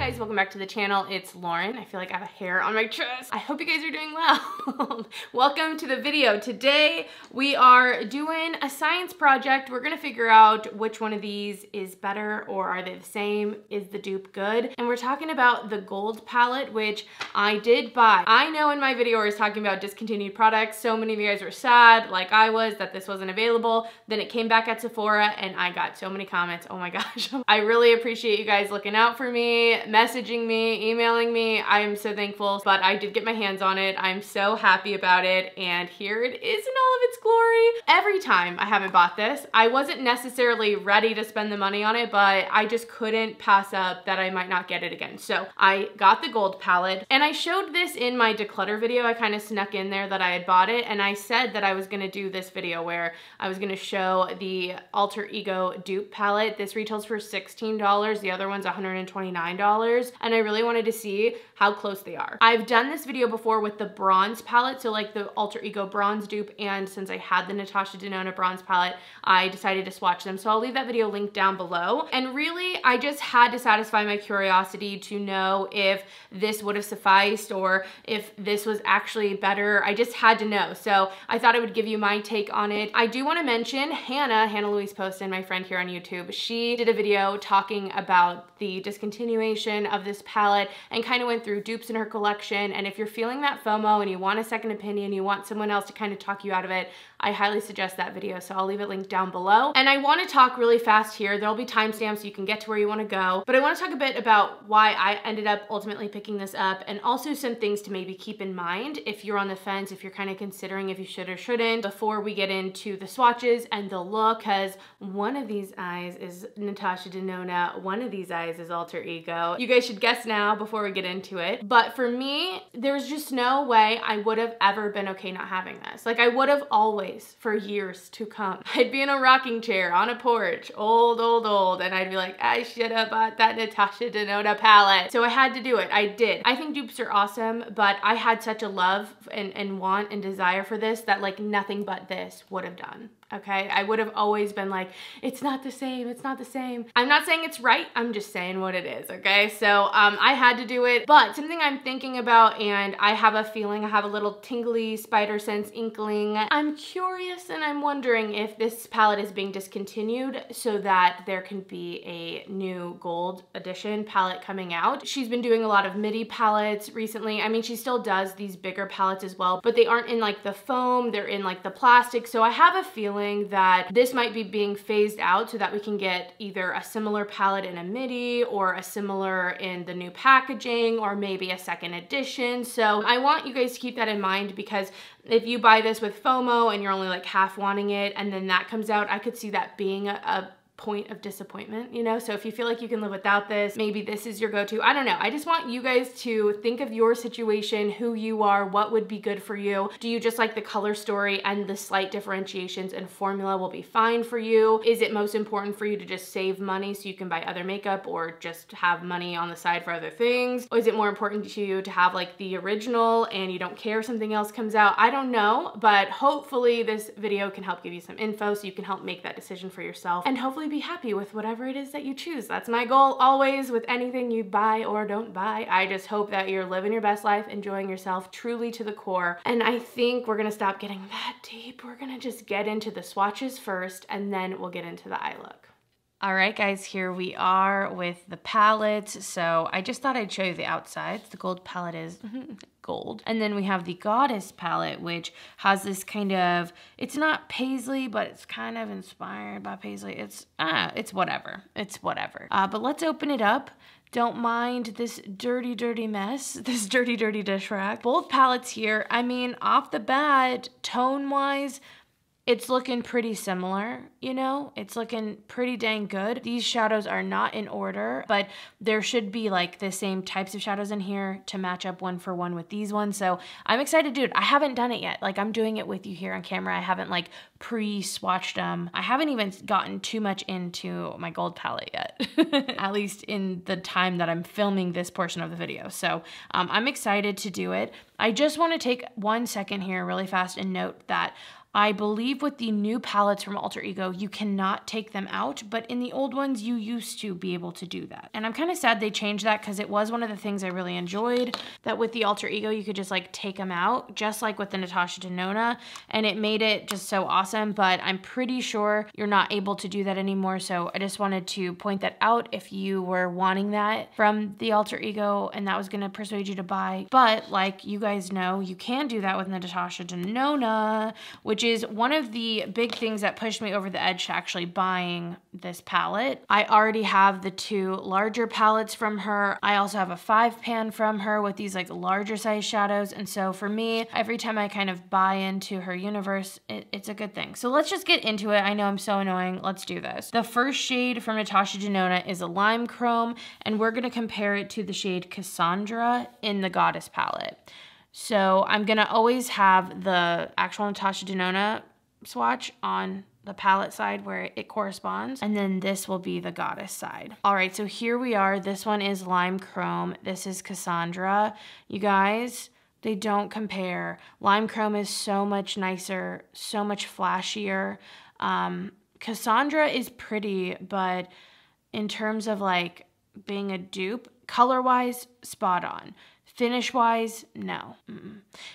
guys, welcome back to the channel. It's Lauren. I feel like I have a hair on my chest. I hope you guys are doing well. Welcome to the video. Today we are doing a science project. We're gonna figure out which one of these is better, or are they the same? Is the dupe good? And we're talking about the gold palette, which I did buy. I know in my video I was talking about discontinued products. So many of you guys were sad, like I was, that this wasn't available. Then it came back at Sephora and I got so many comments. Oh my gosh. I really appreciate you guys looking out for me, messaging me, emailing me. I am so thankful, but I did get my hands on it. I'm so happy about it, and here it is in all of its glory. Every time I haven't bought this, I wasn't necessarily ready to spend the money on it, but I just couldn't pass up that I might not get it again. So I got the gold palette, and I showed this in my declutter video. I kind of snuck in there that I had bought it, and I said that I was gonna do this video where I was gonna show the Alter Ego dupe palette. This retails for $16. The other one's $129, and I really wanted to see how close they are. I've done this video before with the bronze palette, so like the Alter Ego bronze dupe, and since I had the Natasha Denona bronze palette, I decided to swatch them. So I'll leave that video linked down below. And really, I just had to satisfy my curiosity to know if this would have sufficed or if this was actually better. I just had to know. So I thought I would give you my take on it. I do want to mention Hannah Louise Poston, my friend here on YouTube. She did a video talking about the discontinuation of this palette and kind of went through dupes in her collection. And if you're feeling that FOMO and you want a second opinion, you want someone else to kind of talk you out of it, I highly suggest that video. So I'll leave it linked down below. And I want to talk really fast here. There'll be timestamps so you can get to where you want to go. But I want to talk a bit about why I ended up ultimately picking this up, and also some things to maybe keep in mind if you're on the fence, if you're kind of considering if you should or shouldn't, before we get into the swatches and the look, because one of these eyes is Natasha Denona, one of these eyes is Alter Ego. You guys should guess now before we get into it. But for me, there's just no way I would have ever been okay not having this. Like, I would have always, for years to come. I'd be in a rocking chair on a porch, old, and I'd be like, I should have bought that Natasha Denona palette. So I had to do it. I did. I think dupes are awesome, but I had such a love and want and desire for this that like nothing but this would have done. Okay, I would have always been like, it's not the same, it's not the same. I'm not saying it's right, I'm just saying what it is, okay? So I had to do it, but something I'm thinking about, and I have a feeling, I have a little tingly spider sense inkling. I'm curious and I'm wondering if this palette is being discontinued so that there can be a new gold edition palette coming out. She's been doing a lot of midi palettes recently. I mean, she still does these bigger palettes as well, but they aren't in like the foam, they're in like the plastic. So I have a feeling that this might be being phased out so that we can get either a similar palette in a midi or a similar in the new packaging, or maybe a second edition. So I want you guys to keep that in mind, because if you buy this with FOMO and you're only like half wanting it and then that comes out, I could see that being a point of disappointment, you know? So if you feel like you can live without this, maybe this is your go-to. I don't know. I just want you guys to think of your situation, who you are, what would be good for you. Do you just like the color story and the slight differentiations and formula will be fine for you? Is it most important for you to just save money so you can buy other makeup or just have money on the side for other things? Or is it more important to you to have like the original and you don't care if something else comes out? I don't know, but hopefully this video can help give you some info so you can help make that decision for yourself, and hopefully be happy with whatever it is that you choose. That's my goal always with anything you buy or don't buy. I just hope that you're living your best life, enjoying yourself truly to the core. And I think we're gonna stop getting that deep. We're gonna just get into the swatches first, and then we'll get into the eye look. All right, guys, here we are with the palettes. So I just thought I'd show you the outsides. The gold palette is gold. And then we have the Goddess palette, which has this kind of, it's not paisley, but it's kind of inspired by paisley. It's whatever. It's whatever. But let's open it up. Don't mind this dirty mess, this dirty dish rack. Both palettes here, I mean, off the bat, tone-wise, it's looking pretty similar, you know? It's looking pretty dang good. These shadows are not in order, but there should be like the same types of shadows in here to match up one for one with these ones. So I'm excited to do it. I haven't done it yet. Like, I'm doing it with you here on camera. I haven't like pre-swatched them. I haven't even gotten too much into my gold palette yet, at least in the time that I'm filming this portion of the video. So I'm excited to do it. I just want to take 1 second here really fast and note that I believe with the new palettes from Alter Ego, you cannot take them out, but in the old ones, you used to be able to do that. And I'm kind of sad they changed that because it was one of the things I really enjoyed, that with the Alter Ego, you could just like take them out, just like with the Natasha Denona, and it made it just so awesome, but I'm pretty sure you're not able to do that anymore, so I just wanted to point that out if you were wanting that from the Alter Ego and that was gonna persuade you to buy. But like you guys know, you can do that with Natasha Denona, which is one of the big things that pushed me over the edge to actually buying this palette. I already have the 2 larger palettes from her. I also have a 5-pan from her with these like larger size shadows, and so for me, every time I kind of buy into her universe, it's a good thing. So let's just get into it. I know I'm so annoying. Let's do this. The first shade from Natasha Denona is a lime chrome, and we're gonna compare it to the shade Cassandra in the Goddess palette. So I'm gonna always have the actual Natasha Denona swatch on the palette side where it corresponds, and then this will be the Goddess side. All right, so here we are. This one is lime chrome. This is Cassandra. You guys, they don't compare. Lime chrome is so much nicer, so much flashier. Cassandra is pretty, but in terms of like being a dupe, color-wise, spot on. Finish-wise, no.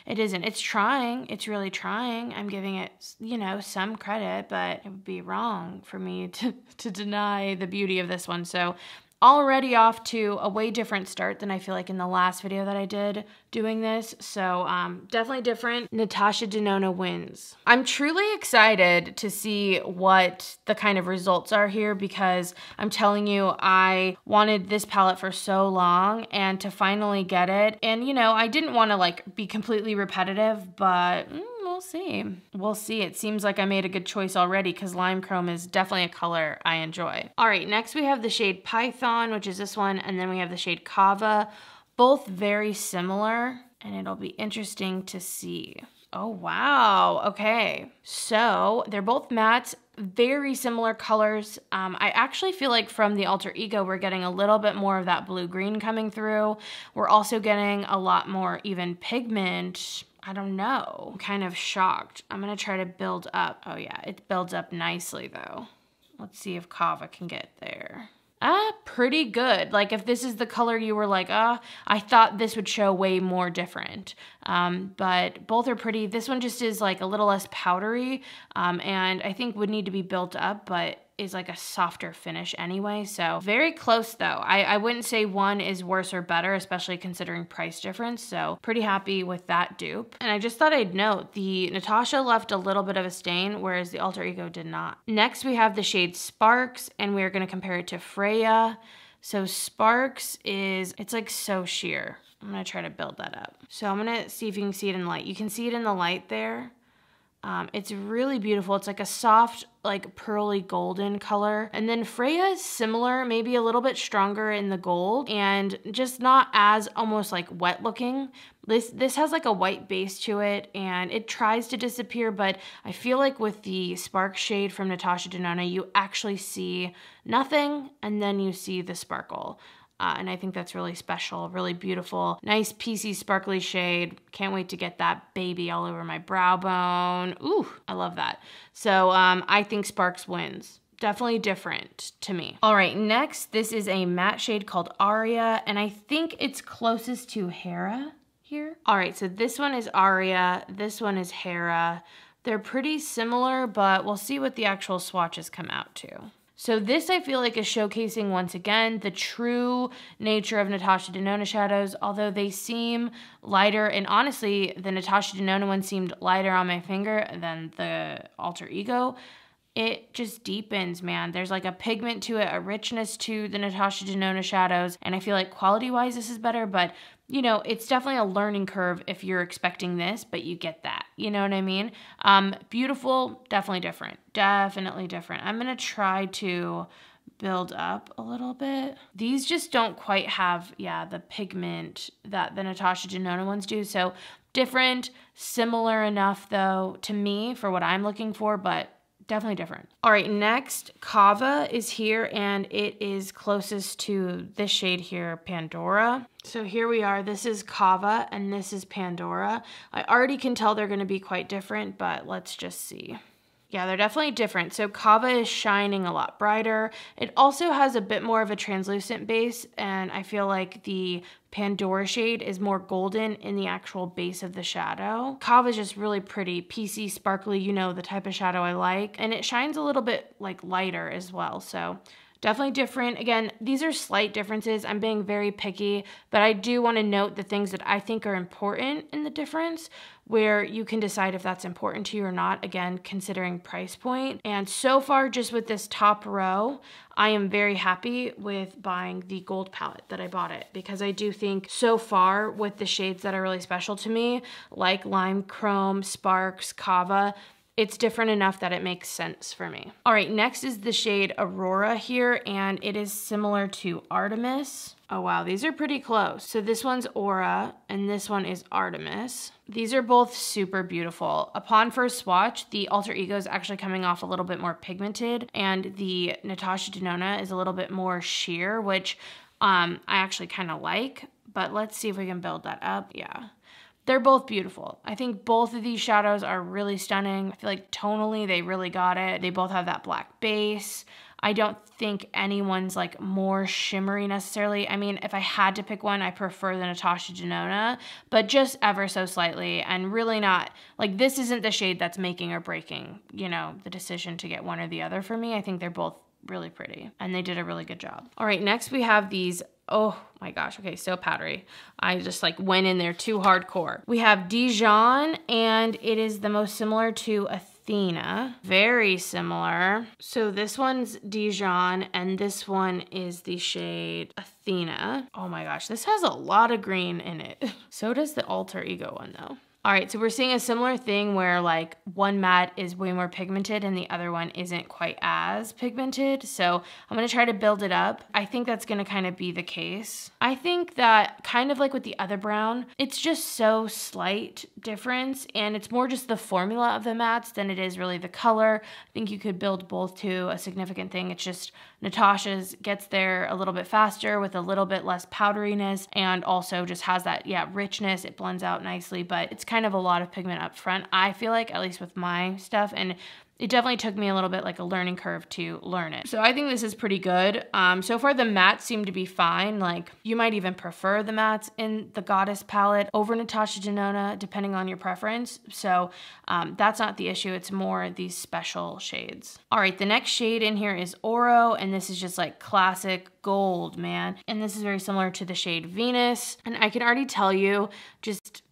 It isn't. It's trying. It's really trying. I'm giving it, you know, some credit, but it would be wrong for me to deny the beauty of this one. So already off to a way different start than I feel like in the last video that I did doing this. So definitely different. Natasha Denona wins. I'm truly excited to see what the kind of results are here, because I'm telling you, I wanted this palette for so long, and to finally get it. And you know, I didn't want to like be completely repetitive, but we'll see. We'll see. It seems like I made a good choice already, because lime chrome is definitely a color I enjoy. All right, next we have the shade Python, which is this one, and then we have the shade Kava. Both very similar, and it'll be interesting to see. Oh, wow. Okay. So they're both mattes, very similar colors. I actually feel like from the Alter Ego, we're getting a little bit more of that blue-green coming through. We're also getting a lot more even pigment. I don't know. I'm kind of shocked. I'm gonna try to build up. Oh yeah, it builds up nicely though. Let's see if Kava can get there. Pretty good. Like if this is the color you were like, I thought this would show way more different. But both are pretty. This one just is like a little less powdery, and I think would need to be built up, but is like a softer finish anyway. So very close though. I wouldn't say one is worse or better, especially considering price difference. So pretty happy with that dupe. And I just thought I'd note the Natasha left a little bit of a stain, whereas the Alter Ego did not. Next we have the shade Sparks, and we're gonna compare it to Freya. So Sparks it's like so sheer. I'm gonna try to build that up. So I'm gonna see if you can see it in the light. You can see it in the light there. It's really beautiful. It's like a soft, like pearly golden color. And then Freya is similar, maybe a little bit stronger in the gold and just not as almost like wet looking. This has like a white base to it, and it tries to disappear, but I feel like with the Spark shade from Natasha Denona, you actually see nothing and then you see the sparkle. And I think that's really special, really beautiful. Nice, piecey, sparkly shade. Can't wait to get that baby all over my brow bone. Ooh, I love that. So I think Sparks wins. Definitely different to me. All right, next, this is a matte shade called Aria, and I think it's closest to Hera here. All right, so this one is Aria, this one is Hera. They're pretty similar, but we'll see what the actual swatches come out to. So this I feel like is showcasing once again the true nature of Natasha Denona shadows, although they seem lighter, and honestly the Natasha Denona one seemed lighter on my finger than the Alter Ego. It just deepens, man. There's like a pigment to it, a richness to the Natasha Denona shadows, and I feel like quality-wise this is better, but you know, it's definitely a learning curve if you're expecting this, but you get that. You know what I mean? Beautiful, definitely different. Definitely different. I'm gonna try to build up a little bit. These just don't quite have, yeah, the pigment that the Natasha Denona ones do. So different, similar enough though to me for what I'm looking for, but definitely different. All right, next, Kava is here, and it is closest to this shade here, Pandora. So here we are. This is Kava, and this is Pandora. I already can tell they're going to be quite different, but let's just see. Yeah, they're definitely different. So Kava is shining a lot brighter. It also has a bit more of a translucent base, and I feel like the Pandora shade is more golden in the actual base of the shadow. Kava is just really pretty, piecey, sparkly, you know, the type of shadow I like. And it shines a little bit like lighter as well, so definitely different. Again, these are slight differences. I'm being very picky, but I do want to note the things that I think are important in the difference, where you can decide if that's important to you or not, again, considering price point. And so far, just with this top row, I am very happy with buying the gold palette that I bought it, because I do think so far with the shades that are really special to me, like Lime Chrome, Sparks, Kava, it's different enough that it makes sense for me. All right, next is the shade Aurora here, and it is similar to Artemis. Oh wow, these are pretty close. So this one's Aura, and this one is Artemis. These are both super beautiful. Upon first swatch, the Alter Ego is actually coming off a little bit more pigmented, and the Natasha Denona is a little bit more sheer, which I actually kind of like, but let's see if we can build that up. Yeah. They're both beautiful. I think both of these shadows are really stunning. I feel like tonally, they really got it. They both have that black base. I don't think anyone's like more shimmery necessarily. I mean, if I had to pick one, I prefer the Natasha Denona, but just ever so slightly, and really not, like, this isn't the shade that's making or breaking, you know, the decision to get one or the other for me. I think they're both really pretty, and they did a really good job. All right, next we have these, oh my gosh, okay, so powdery. I just like went in there too hardcore. We have Dijon, and it is the most similar to Athena. Very similar. So this one's Dijon, and this one is the shade Athena. Oh my gosh, this has a lot of green in it. So does the Alter Ego one though. All right, so we're seeing a similar thing where like one matte is way more pigmented and the other one isn't quite as pigmented. So I'm gonna try to build it up. I think that's gonna kind of be the case. I think that kind of like with the other brown, it's just so slight difference, and it's more just the formula of the mattes than it is really the color. I think you could build both to a significant thing. It's just Natasha's gets there a little bit faster with a little bit less powderiness, and also just has that, yeah, richness. It blends out nicely, but it's kind of a lot of pigment up front, I feel like, at least with my stuff, and it definitely took me a little bit like a learning curve to learn it. So I think this is pretty good. So far the mattes seem to be fine. Like, you might even prefer the mattes in the Goddess palette over Natasha Denona, depending on your preference. So that's not the issue. It's more these special shades. All right, the next shade in here is Oro, and this is just like classic gold, man. And this is very similar to the shade Venus. And I can already tell you, just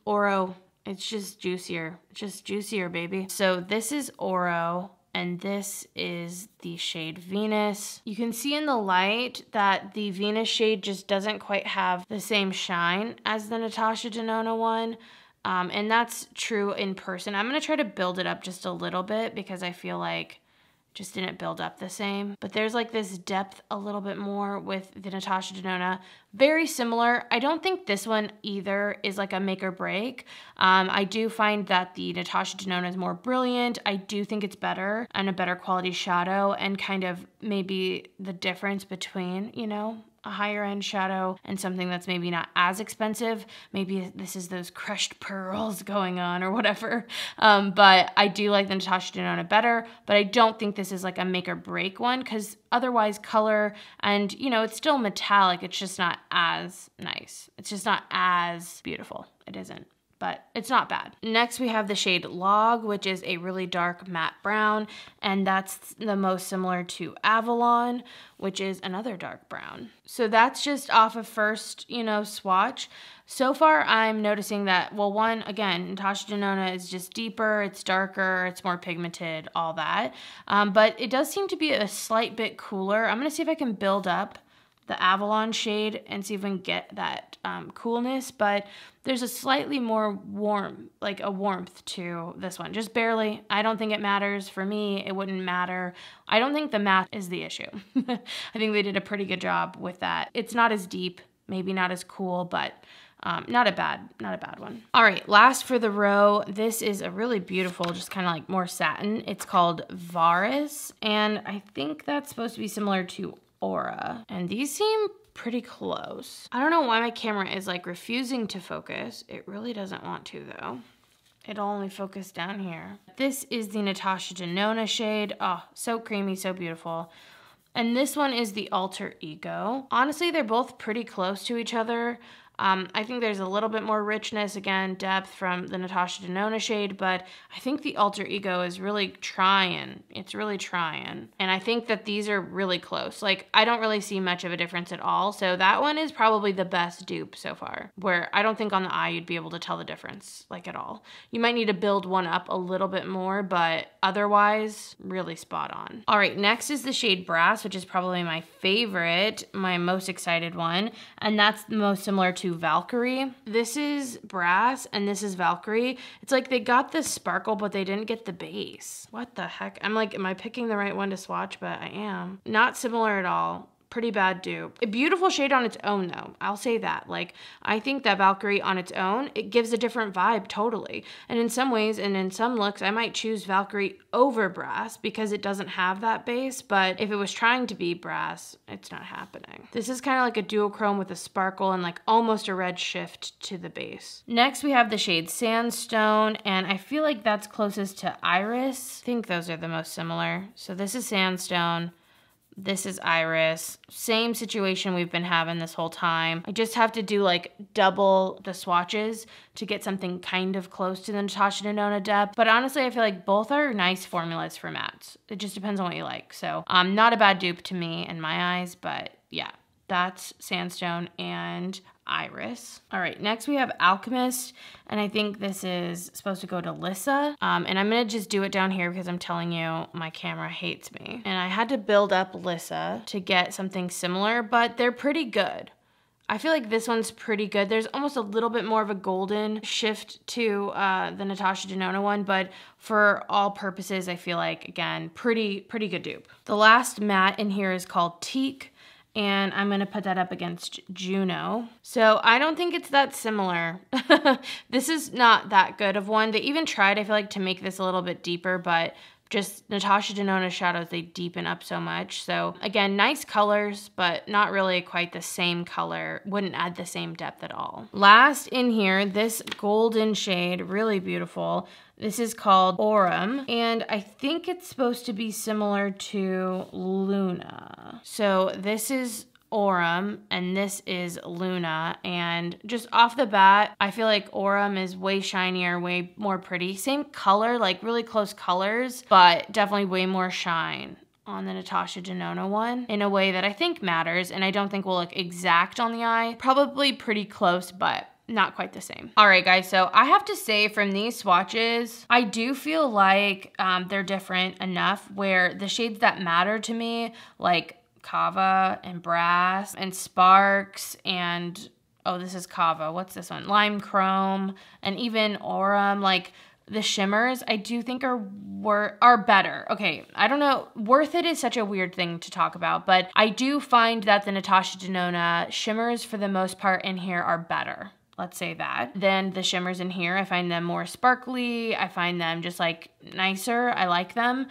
Oro, it's just juicier. It's just juicier, baby. So this is Oro, and this is the shade Venus. You can see in the light that the Venus shade just doesn't quite have the same shine as the Natasha Denona one. And that's true in person. I'm gonna try to build it up just a little bit because I feel like just didn't build up the same. But there's like this depth a little bit more with the Natasha Denona. Very similar. I don't think this one either is like a make or break. I do find that the Natasha Denona is more brilliant. I do think it's better and a better quality shadow, and kind of maybe the difference between, you know, a higher end shadow and something that's maybe not as expensive. Maybe this is those crushed pearls going on or whatever. But I do like the Natasha Denona better, but I don't think this is like a make or break one, because otherwise color and, you know, it's still metallic. It's just not as nice. It's just not as beautiful. It isn't, but it's not bad. Next we have the shade Log, which is a really dark matte brown, and that's the most similar to Avalon, which is another dark brown. So that's just off of first, you know, swatch. So far I'm noticing that, well, one, again, Natasha Denona is just deeper, it's darker, it's more pigmented, all that. But it does seem to be a slight bit cooler. I'm gonna see if I can build up the Avalon shade and see if we can get that coolness, but there's a slightly more warm, like a warmth to this one, just barely. I don't think it matters. For me, it wouldn't matter. I don't think the matte is the issue. I think they did a pretty good job with that. It's not as deep, maybe not as cool, but not a bad one. All right, last for the row, this is a really beautiful, just kind of like more satin. It's called Varus, and I think that's supposed to be similar to Aura. And these seem pretty close. I don't know why my camera is like refusing to focus. It really doesn't want to though. It'll only focus down here. This is the Natasha Denona shade. Oh, so creamy, so beautiful. And this one is the Alter Ego. Honestly, they're both pretty close to each other. I think there's a little bit more richness, again, depth from the Natasha Denona shade, but I think the Alter Ego is really trying. It's really trying. And I think that these are really close. Like, I don't really see much of a difference at all. So that one is probably the best dupe so far, where I don't think on the eye you'd be able to tell the difference, like, at all. You might need to build one up a little bit more, but otherwise, really spot on. All right, next is the shade Brass, which is probably my favorite, my most excited one, and that's the most similar to Valkyrie. This is Brass and this is Valkyrie. It's like they got the sparkle, but they didn't get the base. What the heck? I'm like, am I picking the right one to swatch? But I am. Not similar at all. Pretty bad dupe. A beautiful shade on its own though. I'll say that. Like, I think that Valkyrie on its own, it gives a different vibe totally. And in some ways and in some looks, I might choose Valkyrie over Brass because it doesn't have that base. But if it was trying to be Brass, it's not happening. This is kind of like a duochrome with a sparkle and like almost a red shift to the base. Next, we have the shade Sandstone, and I feel like that's closest to Iris. I think those are the most similar. So this is Sandstone. This is Iris. Same situation we've been having this whole time. I just have to do like double the swatches to get something kind of close to the Natasha Denona depth. But honestly, I feel like both are nice formulas for mattes. It just depends on what you like. So not a bad dupe to me in my eyes, but yeah, that's Sandstone and Iris. All right, next we have Alchemist, and I think this is supposed to go to Lissa. And I'm gonna just do it down here because I'm telling you, my camera hates me. And I had to build up Lissa to get something similar, but they're pretty good. I feel like this one's pretty good. There's almost a little bit more of a golden shift to the Natasha Denona one, but for all purposes, I feel like, again, pretty good dupe. The last matte in here is called Teak, and I'm gonna put that up against Juno. So I don't think it's that similar. This is not that good of one. They even tried, I feel like, to make this a little bit deeper, but just Natasha Denona shadows, they deepen up so much. So again, nice colors, but not really quite the same color. Wouldn't add the same depth at all. Last in here, this golden shade, really beautiful. This is called Aurum, and I think it's supposed to be similar to Luna. So this is Aurum and this is Luna, and just off the bat, I feel like Aurum is way shinier, way more pretty. Same color, like really close colors, but definitely way more shine on the Natasha Denona one in a way that I think matters, and I don't think will look exact on the eye. Probably pretty close, but not quite the same. All right, guys, so I have to say from these swatches, I do feel like they're different enough where the shades that matter to me, like Kava and Brass and Sparks and, oh, this is Kava. What's this one? Lime Chrome and even Aurum, like the shimmers, I do think are better. Okay, I don't know. Worth it is such a weird thing to talk about, but I do find that the Natasha Denona shimmers for the most part in here are better. Let's say that. Then the shimmers in here, I find them more sparkly. I find them just like nicer. I like them.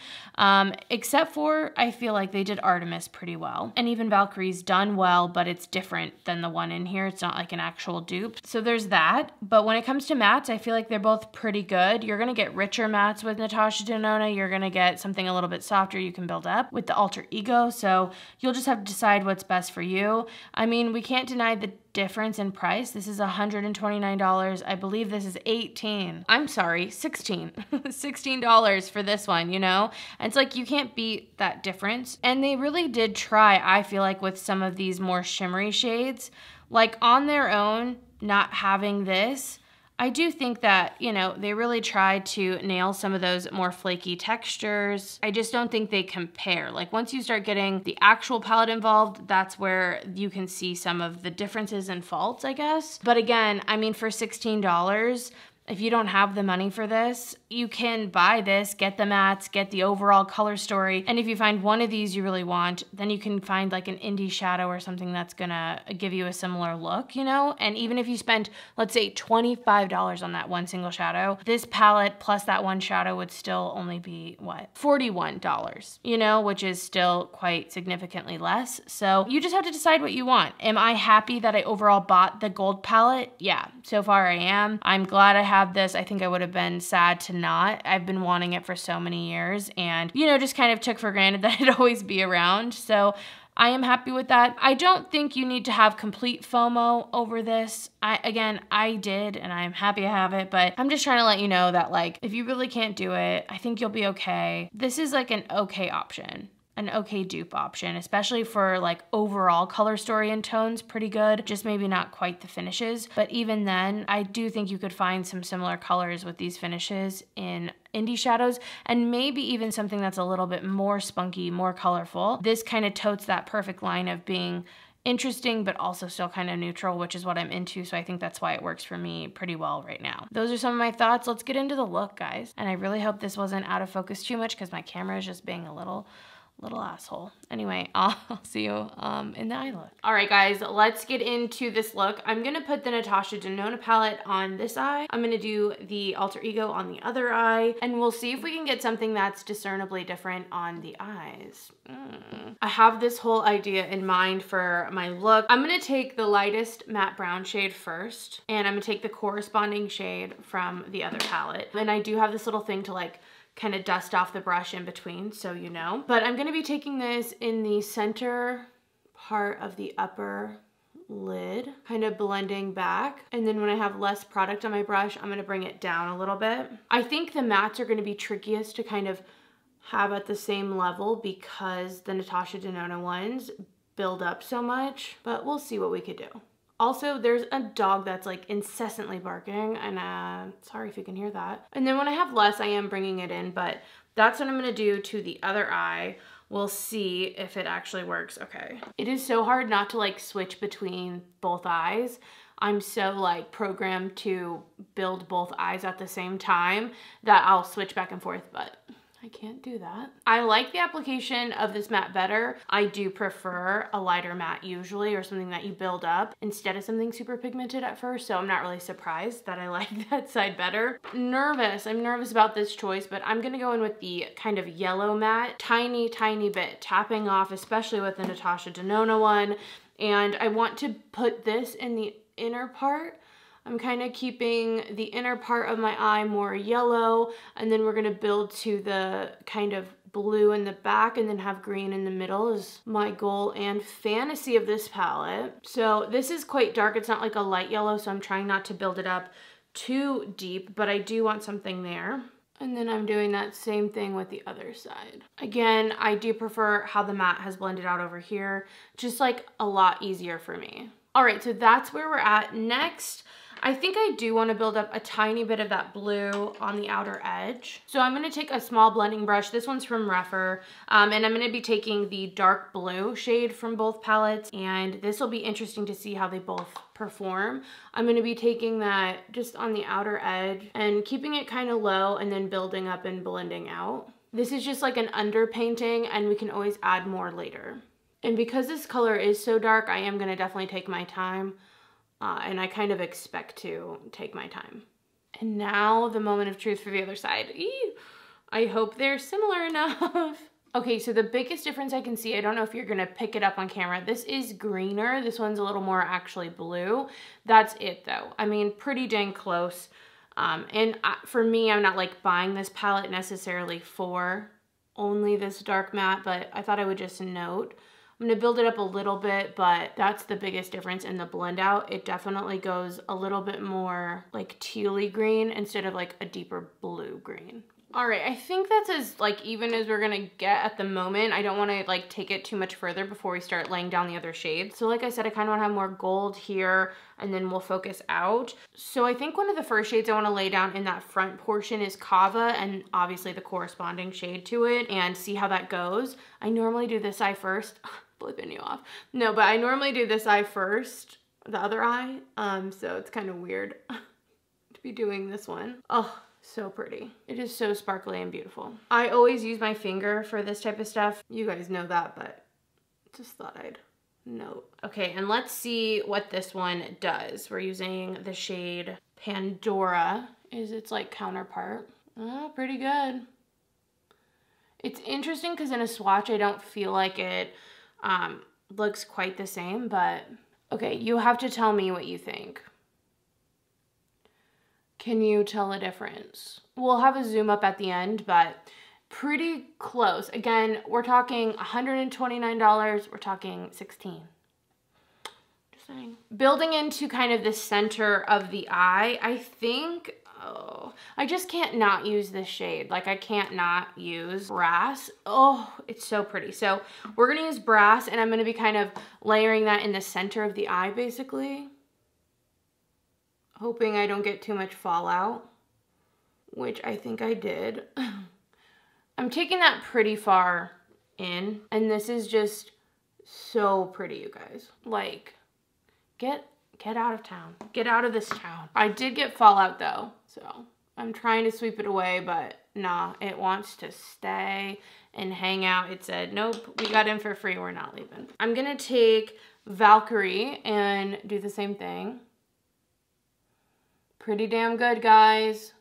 Except for, I feel like they did Artemis pretty well. And even Valkyrie's done well, but it's different than the one in here. It's not like an actual dupe. So there's that. But when it comes to mattes, I feel like they're both pretty good. You're gonna get richer mattes with Natasha Denona. You're gonna get something a little bit softer you can build up with the Alter Ego. So you'll just have to decide what's best for you. I mean, we can't deny the difference in price. This is $129. I believe this is $16. I'm sorry, $16. $16 for this one, you know? And it's like, you can't beat that difference. And they really did try, I feel like, with some of these more shimmery shades. Like on their own, not having this, I do think that, you know, they really tried to nail some of those more flaky textures. I just don't think they compare. Like once you start getting the actual palette involved, that's where you can see some of the differences and faults, I guess. But again, I mean, for $16, If you don't have the money for this, you can buy this, get the mattes, get the overall color story. And if you find one of these you really want, then you can find like an indie shadow or something that's gonna give you a similar look, you know? And even if you spend, let's say $25 on that one single shadow, this palette plus that one shadow would still only be what? $41, you know, which is still quite significantly less. So you just have to decide what you want. Am I happy that I overall bought the gold palette? Yeah, so far I am. I'm glad I have this. I think I would have been sad to not. I've been wanting it for so many years and, you know, just kind of took for granted that it'd always be around. So I am happy with that. I don't think you need to have complete FOMO over this. I did, and I'm happy I have it, but I'm just trying to let you know that, like, if you really can't do it, I think you'll be okay. This is like an okay option. An okay dupe option, especially for like overall color story and tones, pretty good. Just maybe not quite the finishes. But even then, I do think you could find some similar colors with these finishes in indie shadows, and maybe even something that's a little bit more spunky, more colorful. This kind of totes that perfect line of being interesting, but also still kind of neutral, which is what I'm into. So I think that's why it works for me pretty well right now. Those are some of my thoughts. Let's get into the look, guys. And I really hope this wasn't out of focus too much because my camera is just being a little asshole. Anyway, I'll see you in the eye look. All right, guys, let's get into this look. I'm gonna put the Natasha Denona palette on this eye. I'm gonna do the Alter Ego on the other eye, and we'll see if we can get something that's discernibly different on the eyes. I have this whole idea in mind for my look. I'm gonna take the lightest matte brown shade first, and I'm gonna take the corresponding shade from the other palette. And I do have this little thing to like kind of dust off the brush in between, so you know. But I'm gonna be taking this in the center part of the upper lid, kind of blending back. And then when I have less product on my brush, I'm gonna bring it down a little bit. I think the mattes are gonna be trickiest to kind of have at the same level because the Natasha Denona ones build up so much, but we'll see what we could do. Also, there's a dog that's like incessantly barking, and sorry if you can hear that. And then when I have less, I am bringing it in, but that's what I'm gonna do to the other eye. We'll see if it actually works. Okay. It is so hard not to like switch between both eyes. I'm so like programmed to build both eyes at the same time that I'll switch back and forth, but I can't do that. I like the application of this matte better. I do prefer a lighter matte usually, or something that you build up instead of something super pigmented at first, so I'm not really surprised that I like that side better. I'm nervous about this choice, but I'm gonna go in with the kind of yellow matte, tiny bit, tapping off, especially with the Natasha Denona one, and I want to put this in the inner part. I'm kind of keeping the inner part of my eye more yellow, and then we're gonna build to the kind of blue in the back and then have green in the middle is my goal and fantasy of this palette. So this is quite dark. It's not like a light yellow, so I'm trying not to build it up too deep, but I do want something there. And then I'm doing that same thing with the other side. Again, I do prefer how the matte has blended out over here, just like a lot easier for me. All right, so that's where we're at. Next, I think I do want to build up a tiny bit of that blue on the outer edge. So I'm going to take a small blending brush. This one's from Rephr, and I'm going to be taking the dark blue shade from both palettes, and this will be interesting to see how they both perform. I'm going to be taking that just on the outer edge and keeping it kind of low and then building up and blending out. This is just like an underpainting, and we can always add more later. And because this color is so dark, I am going to definitely take my time. And I kind of expect to take my time. And now the moment of truth for the other side. I hope they're similar enough. Okay, so the biggest difference I can see, I don't know if you're gonna pick it up on camera, this is greener. This one's a little more actually blue. That's it though. I mean, pretty dang close. For me, I'm not like buying this palette necessarily for only this dark matte, but I thought I would just note. I'm gonna build it up a little bit, but that's the biggest difference in the blend out. It definitely goes a little bit more like tealy green instead of like a deeper blue green. All right, I think that's as like even as we're gonna get at the moment. I don't wanna like take it too much further before we start laying down the other shades. So like I said, I kinda wanna have more gold here and then we'll focus out. So I think one of the first shades I wanna lay down in that front portion is Kava, and obviously the corresponding shade to it, and see how that goes. I normally do this eye first. Flipping you off. No, but I normally do this eye first, the other eye. So it's kind of weird to be doing this one. Oh, so pretty. It is so sparkly and beautiful. I always use my finger for this type of stuff. You guys know that, but just thought I'd note. Okay, and let's see what this one does. We're using the shade Pandora is its like counterpart. Oh, pretty good. It's interesting because in a swatch, I don't feel like it looks quite the same, but okay, you have to tell me what you think. Can you tell a difference? We'll have a zoom up at the end, but pretty close. Again, we're talking $129. We're talking $16. Just saying. Building into kind of the center of the eye, I think, oh, I just can't not use this shade. Like I can't not use Brass. Oh, it's so pretty. So we're gonna use Brass and I'm gonna be kind of layering that in the center of the eye basically. Hoping I don't get too much fallout, which I think I did. I'm taking that pretty far in, and this is just so pretty, you guys. Like, get out of town. Get out of this town. I did get fallout though, so I'm trying to sweep it away, but nah, it wants to stay and hang out. It said, nope, we got in for free, we're not leaving. I'm gonna take Valkyrie and do the same thing. Pretty damn good, guys.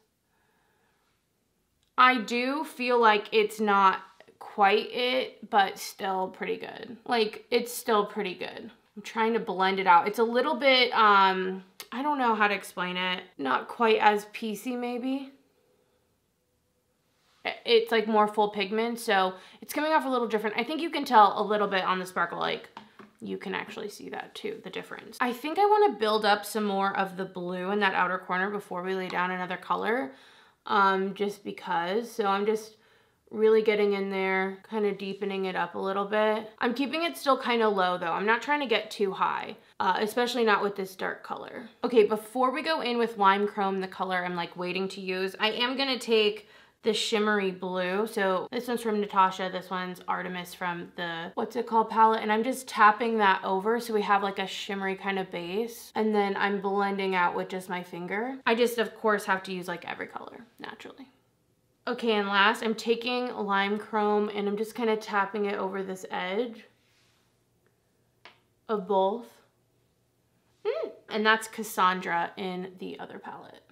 I do feel like it's not quite it, but still pretty good. Like, it's still pretty good. I'm trying to blend it out. It's a little bit, I don't know how to explain it. Not quite as piecey, maybe. It's like more full pigment, so it's coming off a little different. I think you can tell a little bit on the sparkle, like, you can actually see that too, the difference. I think I want to build up some more of the blue in that outer corner before we lay down another color, just because. So I'm just really getting in there, kind of deepening it up a little bit. I'm keeping it still kind of low though. I'm not trying to get too high, especially not with this dark color. Okay, before we go in with Lime Chrome, the color I'm like waiting to use, I am gonna take the shimmery blue. So this one's from Natasha, this one's Artemis from the, what's it called, palette. And I'm just tapping that over so we have like a shimmery kind of base. And then I'm blending out with just my finger. I just, of course, have to use like every color, naturally. Okay, and last, I'm taking Lime Chrome and I'm just kind of tapping it over this edge of both. And that's Cassandra in the other palette.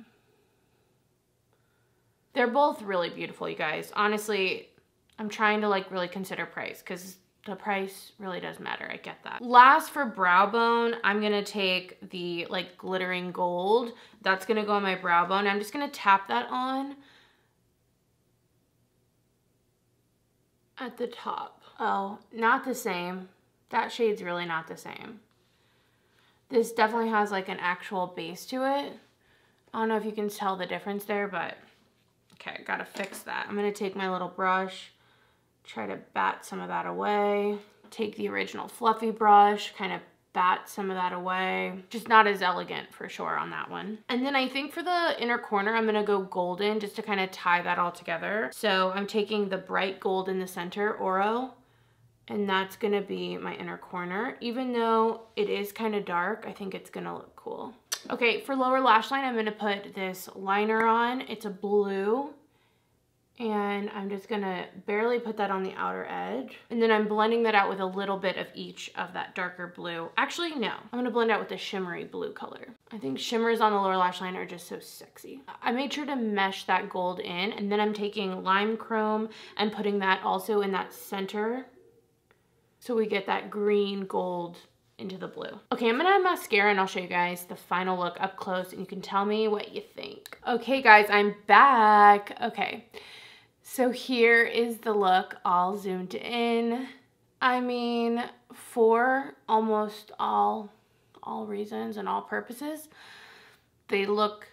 They're both really beautiful, you guys. Honestly, I'm trying to like really consider price because the price really does matter. I get that. Last for brow bone, I'm gonna take the like glittering gold. That's gonna go on my brow bone. I'm just gonna tap that on at the top. Oh, not the same. That shade's really not the same. This definitely has like an actual base to it. I don't know if you can tell the difference there, but okay, gotta fix that. I'm gonna take my little brush, try to bat some of that away. Take the original fluffy brush, kind of bat some of that away. Just not as elegant for sure on that one. And then I think for the inner corner, I'm gonna go golden just to kind of tie that all together. So I'm taking the bright gold in the center, Oro, and that's gonna be my inner corner. Even though it is kind of dark, I think it's gonna look cool. Okay, for lower lash line, I'm gonna put this liner on. It's a blue, and I'm just gonna barely put that on the outer edge. And then I'm blending that out with a little bit of each of that darker blue. Actually, no, I'm gonna blend out with the shimmery blue color. I think shimmers on the lower lash line are just so sexy. I made sure to mesh that gold in, and then I'm taking Lime Chrome and putting that also in that center, so we get that green gold into the blue. Okay, I'm gonna add mascara and I'll show you guys the final look up close and you can tell me what you think. Okay guys, I'm back. Okay, so here is the look all zoomed in. I mean, for almost all reasons and all purposes, they look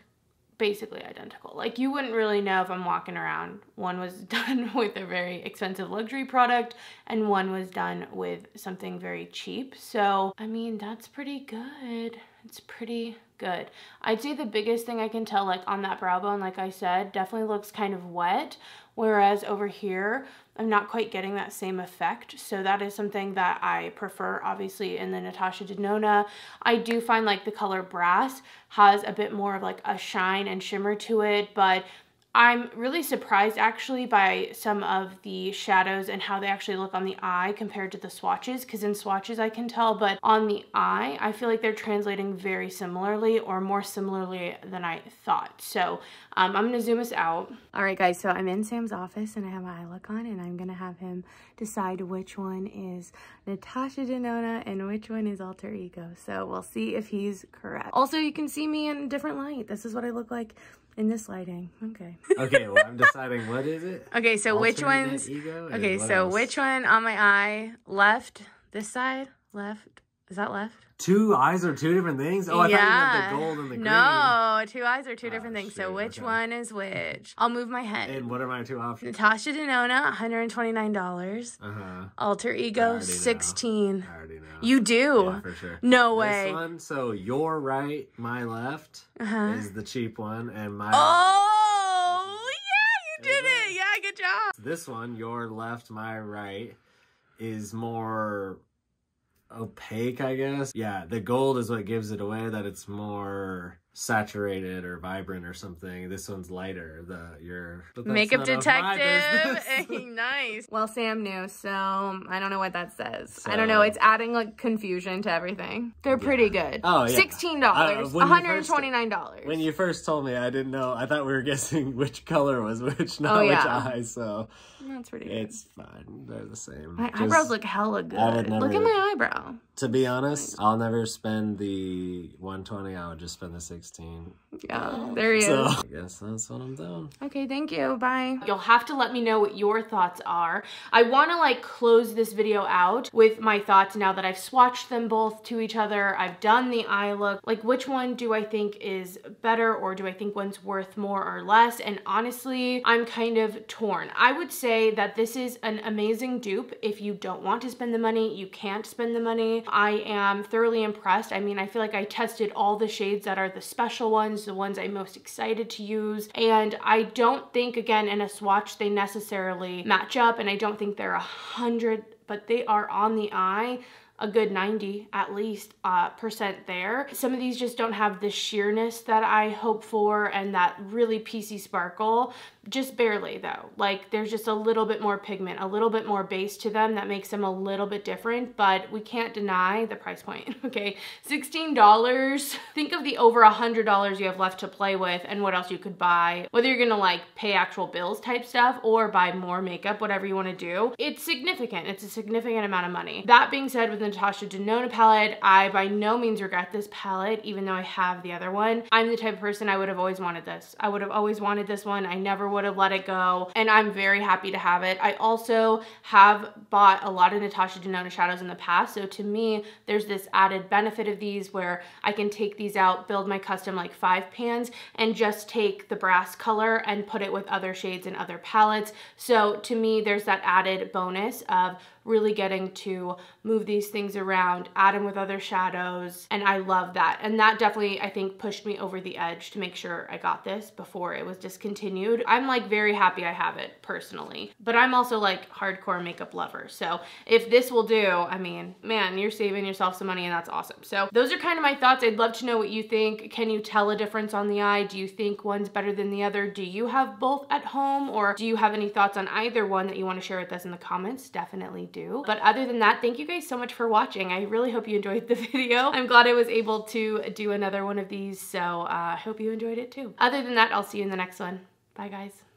basically identical. Like, you wouldn't really know if I'm walking around. One was done with a very expensive luxury product and one was done with something very cheap. So, I mean, that's pretty good. It's pretty good. I'd say the biggest thing I can tell, like on that brow bone, like I said, definitely looks kind of wet. Whereas over here, I'm not quite getting that same effect. So that is something that I prefer, obviously, in the Natasha Denona. I do find like the color Brass has a bit more of like a shine and shimmer to it, but I'm really surprised actually by some of the shadows and how they actually look on the eye compared to the swatches, because in swatches I can tell, but on the eye I feel like they're translating very similarly, or more similarly than I thought. So I'm gonna zoom us out. All right guys, so I'm in Sam's office and I have my eye look on, and I'm gonna have him decide which one is Natasha Denona and which one is Alter Ego. So we'll see if he's correct. Also, you can see me in a different light. This is what I look like in this lighting. Okay. Okay, well, I'm deciding what is it? Okay, so which one's... Okay, so which one on my eye? Left? This side? Left? Is that left? Two eyes are two different things? Oh, I thought you meant the gold and the green. No, two eyes are two different things. So which one is which? I'll move my head. And what are my two options? Natasha Denona, $129. Alter Ego, $16. I already know. You do? Yeah, for sure. No way. This one, so your right, my left, is the cheap one, and my... Oh, yeah, you did it. Yeah, good job. This one, your left, my right, is more opaque, I guess. Yeah, the gold is what gives it away, that it's more saturated or vibrant or something. This one's lighter. Your makeup detective. Nice. Well, Sam knew, so I don't know what that says. So, I don't know. It's adding like confusion to everything. They're pretty good. Oh yeah. $16. $129. When you first told me, I didn't know. I thought we were guessing which color was which, not which eye. So that's pretty good. It's fine. They're the same. My eyebrows look hella good. Look at my eyebrow. To be honest, I'll never spend the $120. I would just spend the $16. Yeah, there he is. So I guess that's what I'm doing. Okay, thank you. Bye. You'll have to let me know what your thoughts are. I want to like close this video out with my thoughts now that I've swatched them both to each other. I've done the eye look. Like, which one do I think is better, or do I think one's worth more or less? And honestly, I'm kind of torn. I would say that this is an amazing dupe. If you don't want to spend the money, you can't spend the money. I am thoroughly impressed. I mean, I feel like I tested all the shades that are the special ones, the ones I'm most excited to use. And I don't think, again, in a swatch, they necessarily match up, and I don't think they're 100, but they are on the eye a good 90 at least % there. Some of these just don't have the sheerness that I hope for and that really piecey sparkle. Just barely though. Like, there's just a little bit more pigment, a little bit more base to them that makes them a little bit different, but we can't deny the price point. Okay, $16. Think of the over $100 you have left to play with and what else you could buy, whether you're gonna like pay actual bills type stuff or buy more makeup, whatever you want to do. It's significant. It's a significant amount of money. That being said, with the Natasha Denona palette, I by no means regret this palette, even though I have the other one. I'm the type of person, I would have always wanted this. I would have always wanted this one. I never would have let it go, and I'm very happy to have it. I also have bought a lot of Natasha Denona shadows in the past, so to me, there's this added benefit of these where I can take these out, build my custom like 5 pans, and just take the brass color and put it with other shades and other palettes. So to me, there's that added bonus of really getting to move these things around, add them with other shadows, and I love that. And that definitely, I think, pushed me over the edge to make sure I got this before it was discontinued. I'm like very happy I have it personally, but I'm also like hardcore makeup lover. So if this will do, I mean, man, you're saving yourself some money and that's awesome. So those are kind of my thoughts. I'd love to know what you think. Can you tell a difference on the eye? Do you think one's better than the other? Do you have both at home, or do you have any thoughts on either one that you want to share with us in the comments? Definitely do. But other than that, thank you guys so much for watching. I really hope you enjoyed the video. I'm glad I was able to do another one of these, so I hope you enjoyed it too. Other than that, I'll see you in the next one. Bye guys.